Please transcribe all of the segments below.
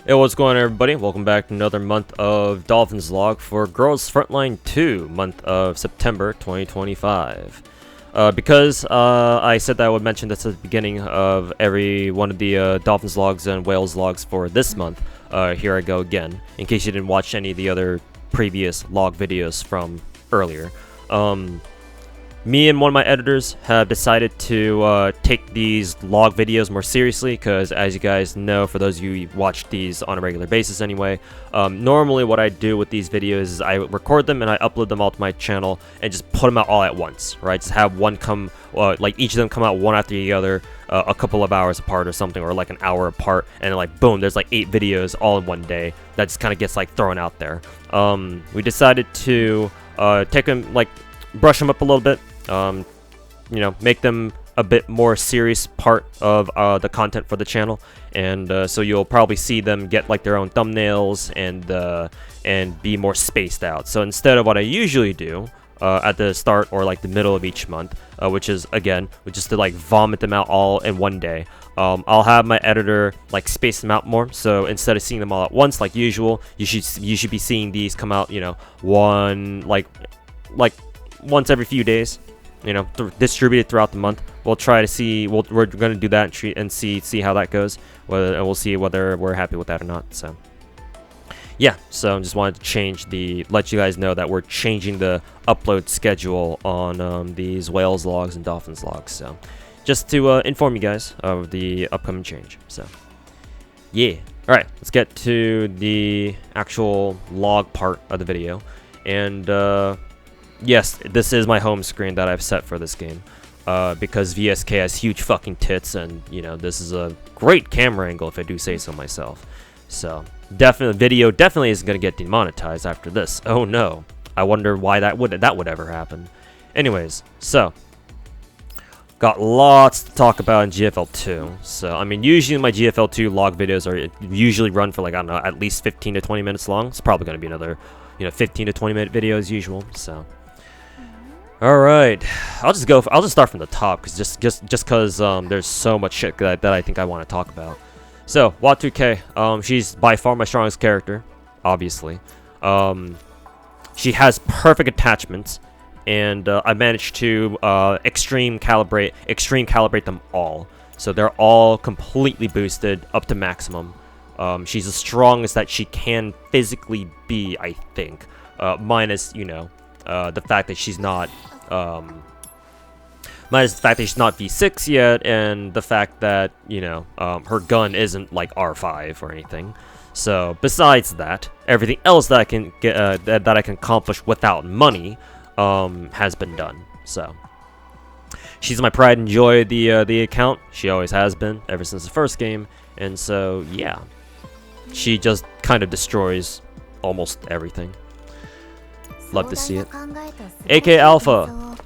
Hey, what's going on, everybody? Welcome back to another month of Dolphin's log for Girls Frontline 2, month of September 2025. Because I said that I would mention this at the beginning of every one of the Dolphins logs and Whales logs for this month, here I go again, in case you didn't watch any of the other previous log videos from earlier. Me and one of my editors have decided to take these log videos more seriously because, as you guys know, for those of you who watch these on a regular basis anyway, normally what I do with these videos is I record them and I upload them all to my channel and just put them out all at once, right? Just have one come, like each of them come out one after the other, a couple of hours apart or something, or like an hour apart, and like boom, there's like 8 videos all in one day that just kind of gets like thrown out there. We decided to take them, like brush them up a little bit. You know, make them a bit more serious part of the content for the channel, and so you'll probably see them get like their own thumbnails and be more spaced out. So instead of what I usually do at the start or like the middle of each month, which is to like vomit them out all in one day, I'll have my editor like space them out more. So instead of seeing them all at once like usual, you should be seeing these come out, you know, like once every few days, you know, distributed throughout the month. We'll try to see, we're going to do that and see how that goes, and we'll see whether we're happy with that or not. So yeah, so I just wanted to let you guys know that we're changing the upload schedule on these Whales logs and Dolphins logs, so just to inform you guys of the upcoming change. So yeah, all right, let's get to the actual log part of the video. And yes, this is my home screen that I've set for this game, because VSK has huge fucking tits, and you know, this is a great camera angle if I do say so myself. So video definitely isn't gonna get demonetized after this. Oh no, I wonder why that would ever happen. Anyways, so got lots to talk about in GFL2. So I mean, usually my GFL2 log videos are usually run for like, I don't know, at least 15 to 20 minutes long. It's probably gonna be another, you know, 15 to 20 minute video as usual. So alright, I'll just start from the top, because just because there's so much shit that I think I want to talk about. So Wat2K, she's by far my strongest character, obviously. She has perfect attachments, and I managed to extreme calibrate them all, so they're all completely boosted up to maximum. She's the strongest that she can physically be, I think, minus, you know, the fact that she's not V6 yet, and the fact that, you know, her gun isn't like R5 or anything. So besides that, everything else that I can get that I can accomplish without money has been done. So she's my pride and joy of the account. She always has been ever since the first game, and so yeah, she just kind of destroys almost everything. Love to see it. AK Alpha.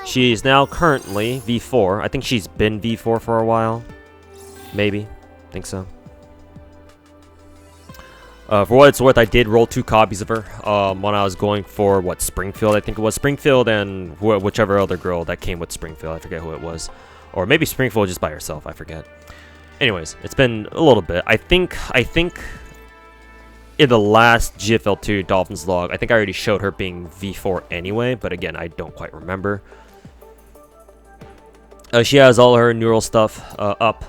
She's now currently V4. I think she's been V4 for a while. Maybe. Think so. For what it's worth, I did roll 2 copies of her when I was going for, what, Springfield? I think it was Springfield and whichever other girl that came with Springfield. I forget who it was. Or maybe Springfield just by herself. I forget. Anyways, it's been a little bit. I think in the last GFL2 Dolphins log, I think I already showed her being V4 anyway, but again, I don't quite remember. She has all her neural stuff up.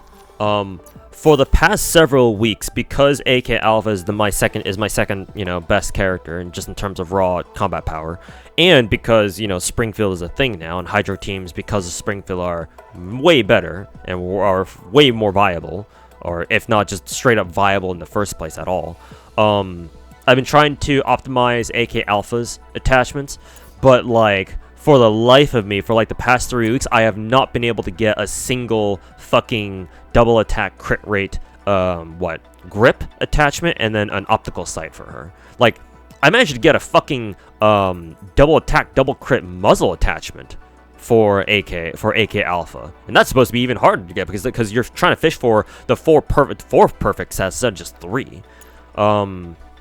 For the past several weeks, because AK Alpha is my second, you know, best character, and just in terms of raw combat power, and because, you know, Springfield is a thing now, and Hydro teams, because of Springfield, are way better and are way more viable, or if not just straight up viable in the first place at all. I've been trying to optimize AK Alpha's attachments, but like, for the life of me, for like the past 3 weeks, I have not been able to get a single fucking double attack crit rate, grip attachment, and then an optical sight for her. Like, I managed to get a fucking double attack, double crit muzzle attachment for AK Alpha, and that's supposed to be even harder to get because you're trying to fish for the four perfect sets instead of just 3.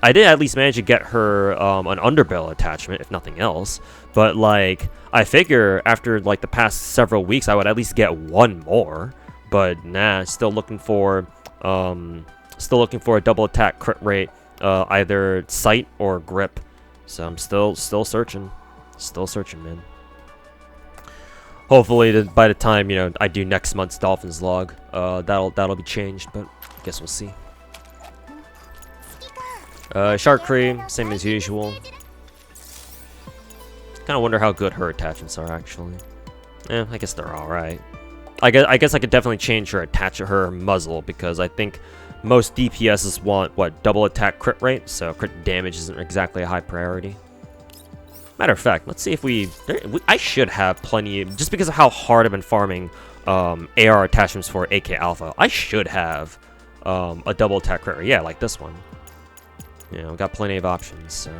I did at least manage to get her an underbarrel attachment, if nothing else. But like, I figure after like the past several weeks, I would at least get one more. But nah, still looking for Still looking for a double attack crit rate, either sight or grip. So I'm still searching. Still searching, man. Hopefully, by the time, you know, I do next month's Dolphins log, that'll be changed, but I guess we'll see. Shark Cream, same as usual. Kind of wonder how good her attachments are, actually. I guess they're alright. I guess I could definitely change her muzzle, because I think most DPSs want, what, double attack crit rate, so crit damage isn't exactly a high priority. Matter of fact, let's see if I should have plenty, just because of how hard I've been farming AR attachments for AK Alpha. I should have a double attack crit rate. Yeah, like this one. You know, got plenty of options, so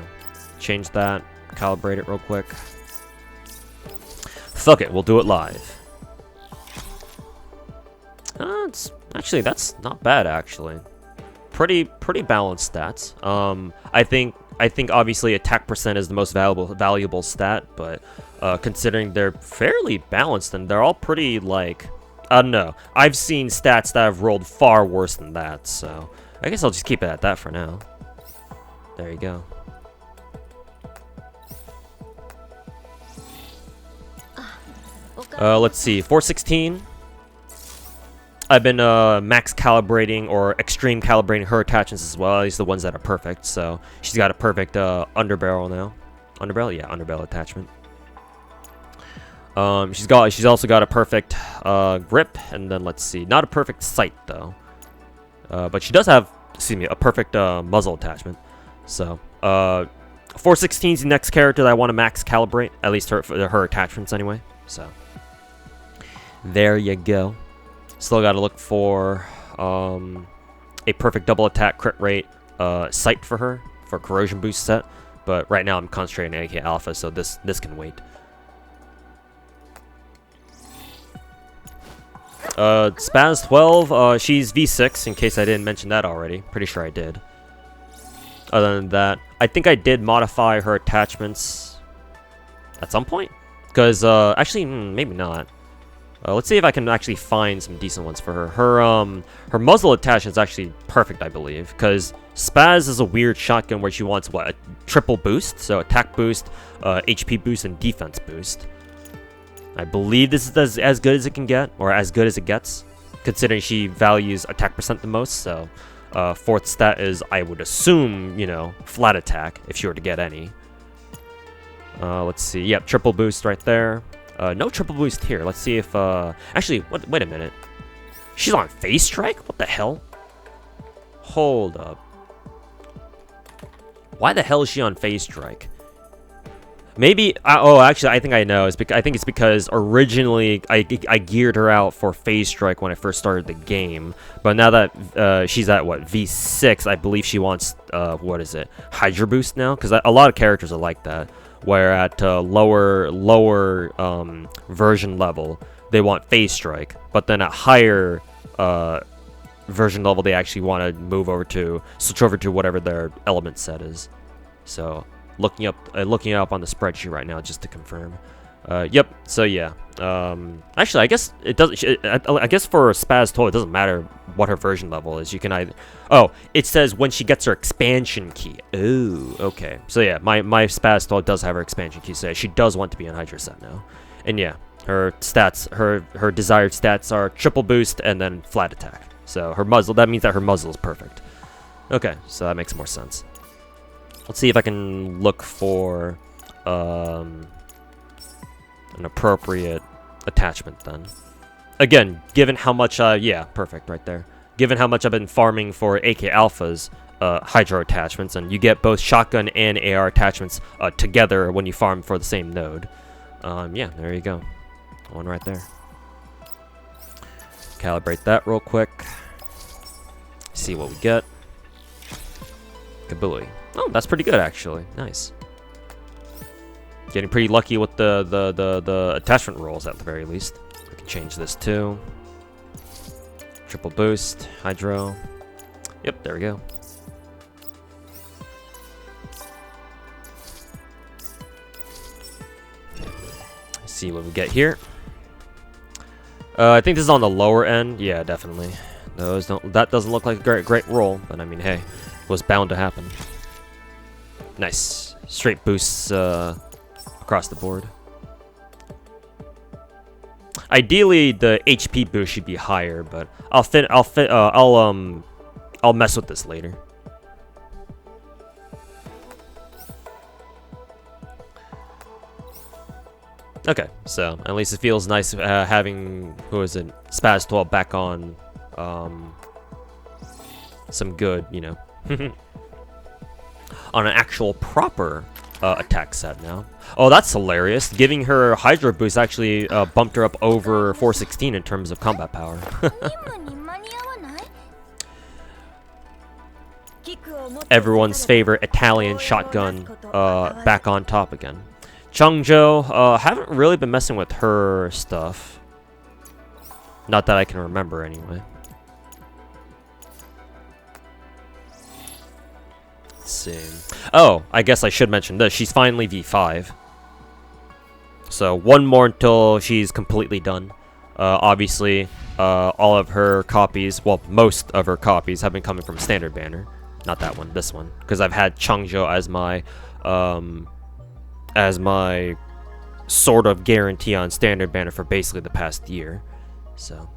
change that, calibrate it real quick. Fuck it, we'll do it live. Actually, that's not bad, actually. Pretty balanced stats. I think obviously attack percent is the most valuable stat, but considering they're fairly balanced and they're all pretty, like, I don't know. I've seen stats that have rolled far worse than that, so I guess I'll just keep it at that for now. There you go. Let's see, 416. I've been max calibrating or extreme calibrating her attachments as well, at least the ones that are perfect. So she's got a perfect underbarrel now. Underbarrel? Yeah, underbarrel attachment. She's also got a perfect grip, and then let's see, not a perfect sight though. But she does have, excuse me, a perfect muzzle attachment. So 416 is the next character that I want to max calibrate, at least her attachments anyway. So there you go. Still got to look for a perfect double attack crit rate sight for her for corrosion boost set, but right now I'm concentrating on AK Alpha, so this can wait. Spaz 12, she's V6 in case I didn't mention that already. Pretty sure I did. Other than that, I think I did modify her attachments at some point, because actually maybe not. Let's see if I can actually find some decent ones for her. Her muzzle attachment is actually perfect, I believe, because Spaz is a weird shotgun where she wants, what, a triple boost? So attack boost, HP boost, and defense boost. I believe this is as good as it can get, or as good as it gets, considering she values attack percent the most, so fourth stat is, I would assume, you know, flat attack, if she were to get any. Let's see, yep, triple boost right there. No triple boost here. Let's see if, actually, wait a minute. She's on phase strike? What the hell? Hold up. Why the hell is she on phase strike? Maybe, oh, actually, I think I know. I think it's because originally I geared her out for phase strike when I first started the game. But now that she's at, what, V6, I believe she wants, what is it? Hydra boost now? Because a lot of characters are like that. Where at lower version level, they want phase strike, but then at higher version level, they actually want to switch over to whatever their element set is. So looking up on the spreadsheet right now just to confirm. Yep. So yeah. Actually, I guess it doesn't. I guess for Spaz Toll, it doesn't matter what her version level is. You can either. Oh, it says when she gets her expansion key. Oh, okay. So yeah, my Spaz Toll does have her expansion key, so she does want to be on Hydra set now. And yeah, her stats, her desired stats are triple boost and then flat attack. So her muzzle. That means that her muzzle is perfect. Okay, so that makes more sense. Let's see if I can look for an appropriate attachment then. Again, given how much, yeah, perfect right there. Given how much I've been farming for AK Alpha's Hydro attachments, and you get both shotgun and AR attachments together when you farm for the same node. Yeah, there you go. One right there. Calibrate that real quick. See what we get. Kabooey. Oh, that's pretty good actually. Nice. Getting pretty lucky with the attachment rolls at the very least. I can change this too. Triple boost, hydro. Yep, there we go. Let's see what we get here. I think this is on the lower end. Yeah, definitely. That doesn't look like a great roll, but I mean, hey, it was bound to happen. Nice, straight boosts across the board. Ideally, the HP boost should be higher, but I'll mess with this later. Okay, so at least it feels nice having, who is it, Spaz 12 back on some good, you know, on an actual proper attack set now. Oh, that's hilarious. Giving her Hydro Boost actually bumped her up over 416 in terms of combat power. Everyone's favorite Italian shotgun back on top again. Changzhou, haven't really been messing with her stuff. Not that I can remember, anyway. Let's see. Oh, I guess I should mention this. She's finally V5. So, one more until she's completely done. Obviously, all of her copies, well, most of her copies have been coming from Standard Banner. Not that one, this one. Because I've had Changzhou as my sort of guarantee on Standard Banner for basically the past year. So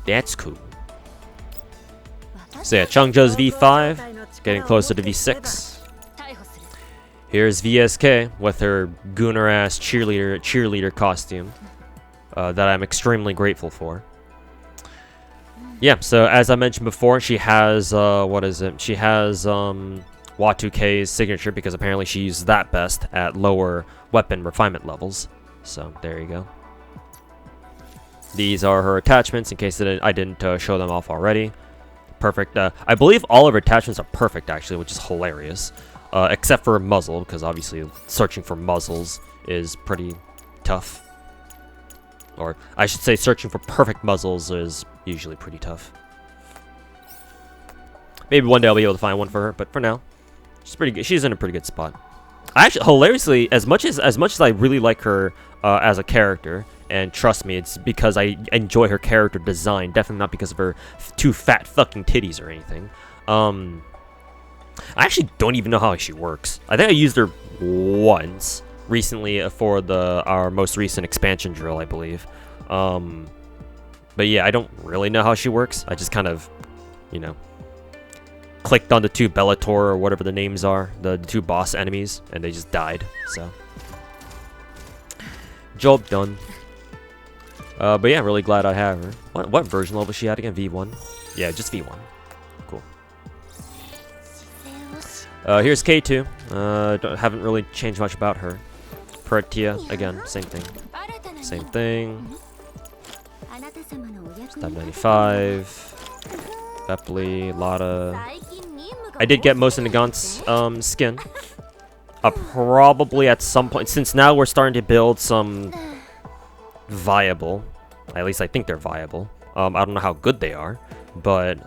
that's cool. So yeah, Changzhou's V5, getting closer to V6. Here's VSK with her gooner ass cheerleader costume that I'm extremely grateful for. Yeah, so as I mentioned before, she has what is it? She has Y2K's signature because apparently she's that best at lower weapon refinement levels. So there you go. These are her attachments in case I didn't show them off already. Perfect. I believe all of her attachments are perfect actually, which is hilarious. Except for muzzle, because obviously searching for muzzles is pretty tough. Or I should say searching for perfect muzzles is usually pretty tough. Maybe one day I'll be able to find one for her, but for now, she's pretty good. She's in a pretty good spot. I actually, hilariously, as much as I really like her as a character, and trust me, it's because I enjoy her character design, definitely not because of her two fat fucking titties or anything. I actually don't even know how she works. I think I used her once recently for our most recent expansion drill, I believe. But yeah, I don't really know how she works. I just kind of, you know, clicked on the two Bellator or whatever the names are, the two boss enemies, and they just died. So job done. But yeah, really glad I have her. What version level was she at again? V1? Yeah, just V1. Cool. Here's K2. Haven't really changed much about her. Pratia, again, same thing. Same thing. Stab 95. Bepley, Lotta. I did get most of Nagant's skin. Probably at some point, since now we're starting to build some viable, at least I think they're viable. I don't know how good they are, but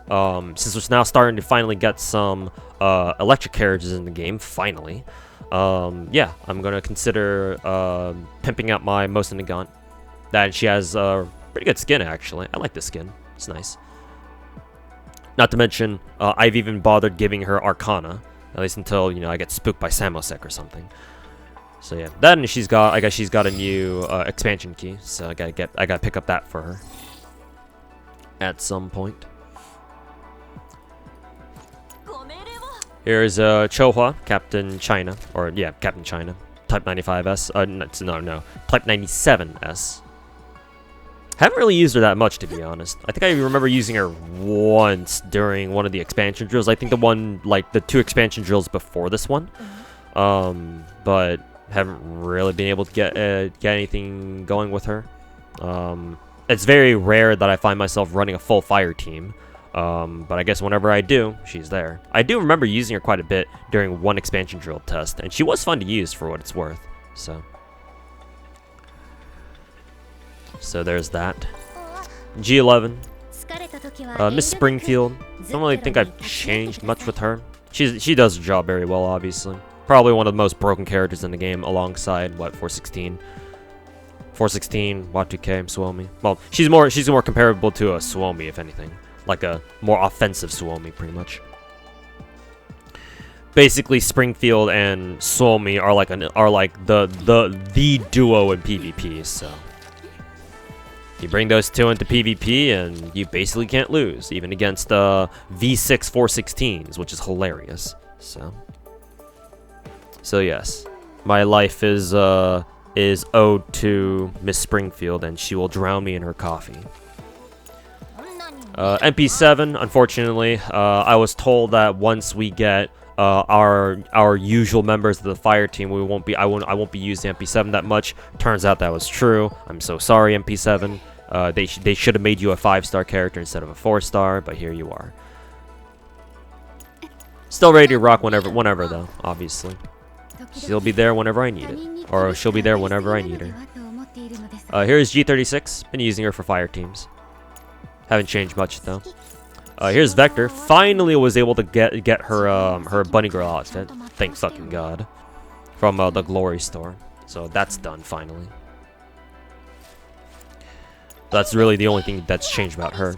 since we're now starting to finally get some electric carriages in the game, finally, yeah, I'm gonna consider pimping out my most Nagant. That she has pretty good skin actually. I like this skin. It's nice. Not to mention, I've even bothered giving her Arcana, at least until, you know, I get spooked by Samosek or something. So yeah, then I guess she's got a new expansion key, so I gotta pick up that for her at some point. Here's Chohua, Captain China, or yeah, Captain China, Type 95S. No, Type 97S. Haven't really used her that much, to be honest. I think I remember using her once during one of the expansion drills. I think the one, like, the two expansion drills before this one. But haven't really been able to get anything going with her. It's very rare that I find myself running a full fire team. But I guess whenever I do, she's there. I do remember using her quite a bit during one expansion drill test, and she was fun to use for what it's worth. So there's that. G11. Miss Springfield. I don't really think I've changed much with her. She does her job very well, obviously. Probably one of the most broken characters in the game, alongside, what, 416. 416, Y2K, Suomi. Well, she's more comparable to a Suomi, if anything. Like a more offensive Suomi, pretty much. Basically, Springfield and Suomi are like the duo in PvP. So you bring those two into PvP, and you basically can't lose, even against V6 416s, which is hilarious. So yes, my life is owed to Miss Springfield, and she will drown me in her coffee. MP7, unfortunately, I was told that once we get our usual members of the fire team, I won't be using MP7 that much. Turns out that was true. I'm so sorry, MP7. They should have made you a 5-star character instead of a 4-star, but here you are. Still ready to rock whenever though, obviously. She'll be there whenever I need it, or she'll be there whenever I need her. Here's G36. Been using her for fire teams. Haven't changed much though. Here's Vector. Finally was able to get her bunny girl outfit. Thank fucking god. From the Glory store. So that's done finally. That's really the only thing that's changed about her.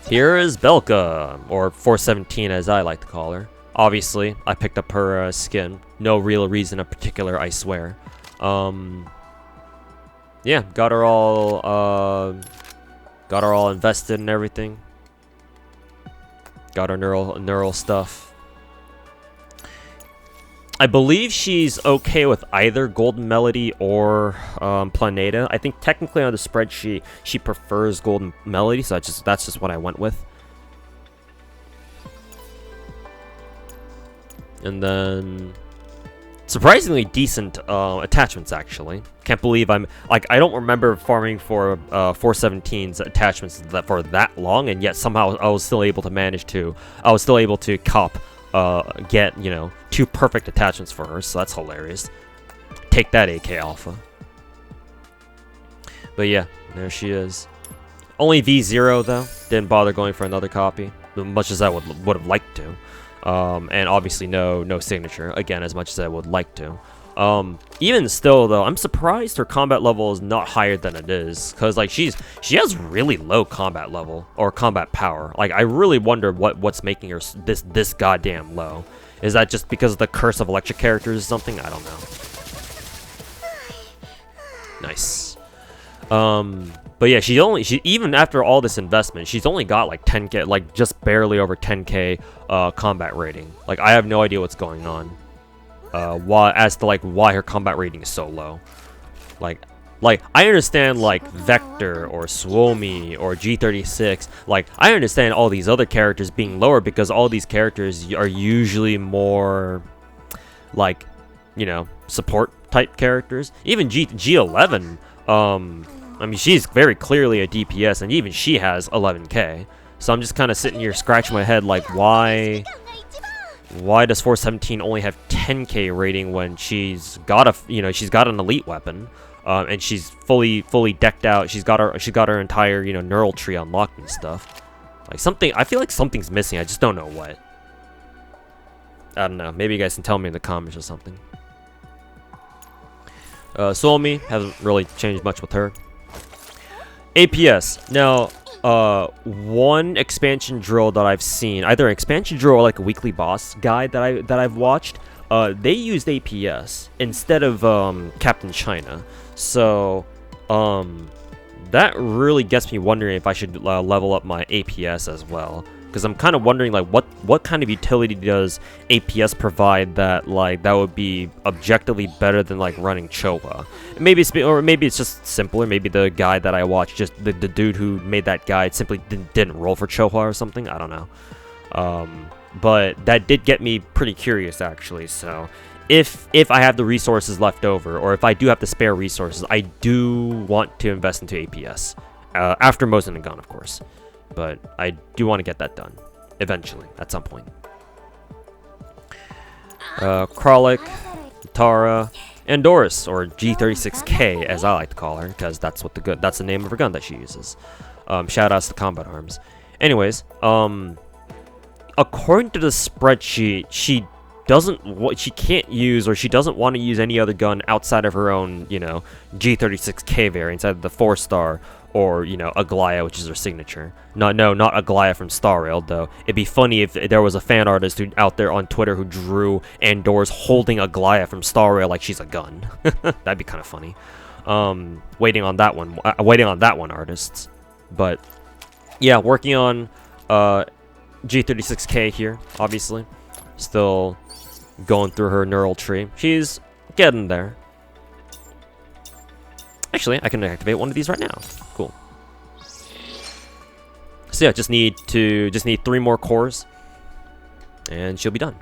Here is Belka, or 417 as I like to call her. Obviously, I picked up her skin. No real reason in particular, I swear. Yeah, got her all invested and everything. Got her neural stuff. I believe she's okay with either Golden Melody or Planeta. I think technically on the spreadsheet she prefers Golden Melody, so that's just what I went with. And then surprisingly decent attachments, actually. Can't believe I don't remember farming for 417's attachments for that long, and yet somehow I was still able to cop get, you know, 2 perfect attachments for her, so that's hilarious. Take that, AK Alpha. But yeah, there she is. Only V0 though. Didn't bother going for another copy, as much as I would have liked to. And obviously no signature, again, as much as I would like to. Even still though, I'm surprised her combat level is not higher than it is, because like she has really low combat level or combat power. Like I really wonder what's making her this goddamn low. Is that just because of the curse of electric characters or something? I don't know. Nice. But yeah, she even after all this investment, she's only got like 10k, like just barely over 10k combat rating. Like I have no idea what's going on. Why her combat rating is so low. Like I understand like Vector or Suomi or G36. Like I understand all these other characters being lower because all these characters are usually more like, you know, support type characters. Even G11, I mean, she's very clearly a DPS, and even she has 11k. So I'm just kind of sitting here scratching my head, like, why does 417 only have 10k rating when she's got an elite weapon, and she's fully decked out. She's got her entire, you know, neural tree unlocked and stuff. Like I feel like something's missing. I just don't know what. I don't know. Maybe you guys can tell me in the comments or something. Suomi hasn't really changed much with her. APS. Now, one expansion drill that I've seen, either an expansion drill or like a weekly boss guide that I've watched, they used APS instead of Captain China. So, that really gets me wondering if I should level up my APS as well. Because I'm kind of wondering, like, what kind of utility does APS provide that would be objectively better than like running Chowa? Maybe it's just simpler. Maybe the guide that I watched, just the dude who made that guide simply didn't roll for Chowa or something. I don't know. But that did get me pretty curious actually. So if I have the resources left over, or if I do have the spare resources, I do want to invest into APS after Mosin and Gun, of course. But I do want to get that done eventually, at some point. Kralik, Tara, and Doris, or G36K as I like to call her, because that's the name of her gun that she uses. Shout outs to Combat Arms. Anyways, according to the spreadsheet, she she can't use, or she doesn't want to use any other gun outside of her own, you know, G36K variant, inside of the 4-star, or, you know, Aglaya, which is her signature. No, not Aglaya from Star Rail, though. It'd be funny if there was a fan artist out there on Twitter who drew Andor's holding Aglaya from Star Rail like she's a gun. That'd be kind of funny. Waiting on that one, artists. But yeah, working on G36K here, obviously. Still going through her neural tree. She's getting there. Actually, I can activate one of these right now. Cool. So yeah, just need 3 more cores, and she'll be done.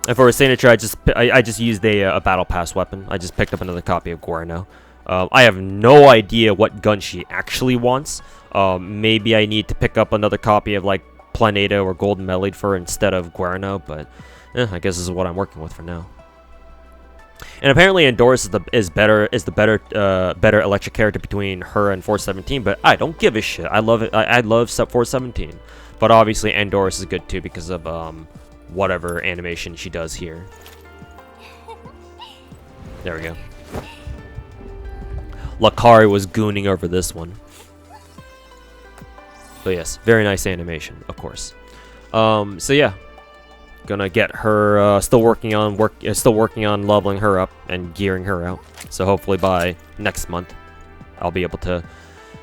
And for a signature, I just used a battle pass weapon. I just picked up another copy of Guerno. I have no idea what gun she actually wants. Maybe I need to pick up another copy of like Planeta or Golden Melade for her instead of Guerno, but I guess this is what I'm working with for now. And apparently Andorus is the better electric character between her and 417, but I don't give a shit. I love it. I love sub 417, but obviously Andorus is good too because of whatever animation she does here. There we go. Lakari was gooning over this one. But yes, very nice animation, of course. So yeah, gonna get her. Still working on leveling her up and gearing her out. So hopefully by next month, I'll be able to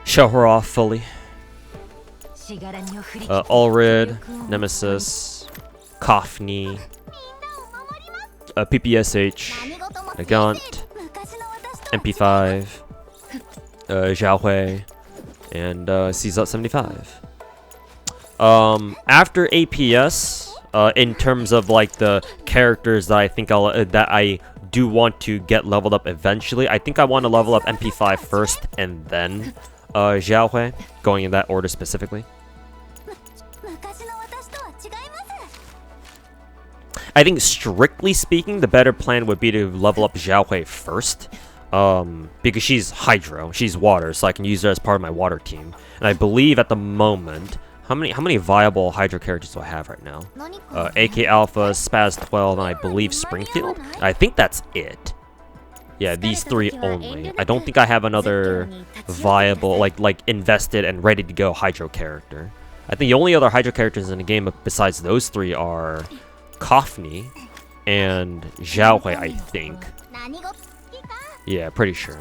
show her off fully. Ulrid, Nemesis, Kofni, PPSH, Nagant, MP5, Xiaohui, and CZ75. After APS, in terms of like the characters that I think that I do want to get leveled up eventually, I think I want to level up MP5 first and then Xiaohui, going in that order specifically. I think strictly speaking, the better plan would be to level up Xiaohui first. Because she's hydro, she's water, so I can use her as part of my water team. And I believe at the moment, how many viable hydro characters do I have right now? AK Alpha, Spaz 12, and I believe Springfield? I think that's it. Yeah, these 3 only. I don't think I have another viable, like invested and ready to go hydro character. I think the only other hydro characters in the game besides those 3 are Kofni and Xiaohui, I think. Yeah, pretty sure.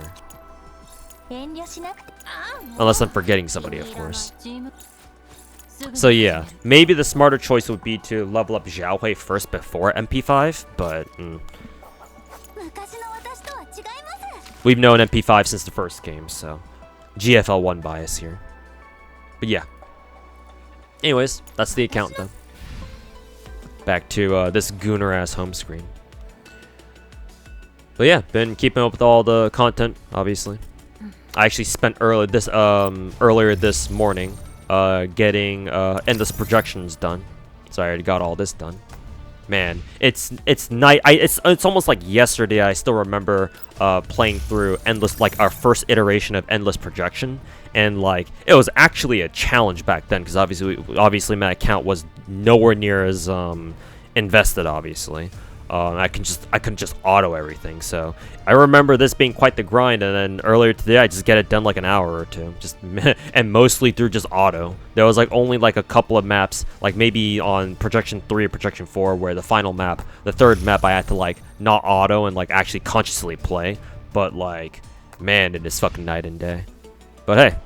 Unless I'm forgetting somebody, of course. So yeah, maybe the smarter choice would be to level up Xiaohui first before MP5, but we've known MP5 since the first game, so GFL1 bias here. But yeah. Anyways, that's the account though. Back to this gooner-ass home screen. But yeah, been keeping up with all the content, obviously. I actually spent earlier this morning getting endless projections done. So I already got all this done. Man, it's night. It's almost like yesterday. I still remember playing through endless, like our first iteration of endless projection, and like it was actually a challenge back then because obviously my account was nowhere near as invested, obviously. I couldn't just auto everything, so I remember this being quite the grind. And then earlier today, I just get it done like an hour or two, and mostly through just auto. There was like only like a couple of maps, like maybe on projection 3 or projection 4, where the final map, the third map, I had to like not auto and like actually consciously play. But like, man, it is fucking night and day. But hey,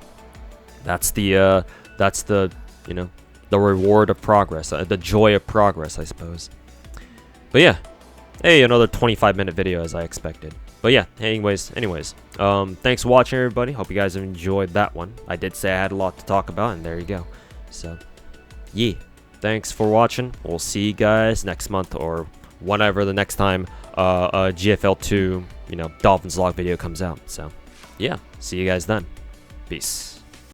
that's the you know, the reward of progress, the joy of progress, I suppose. But yeah. Hey, another 25-minute video as I expected. But yeah, anyways, thanks for watching, everybody. Hope you guys have enjoyed that one. I did say I had a lot to talk about, and there you go. So, yeah, thanks for watching. We'll see you guys next month or whenever the next time GFL2, you know, Dolphins log video comes out. So, yeah, see you guys then. Peace.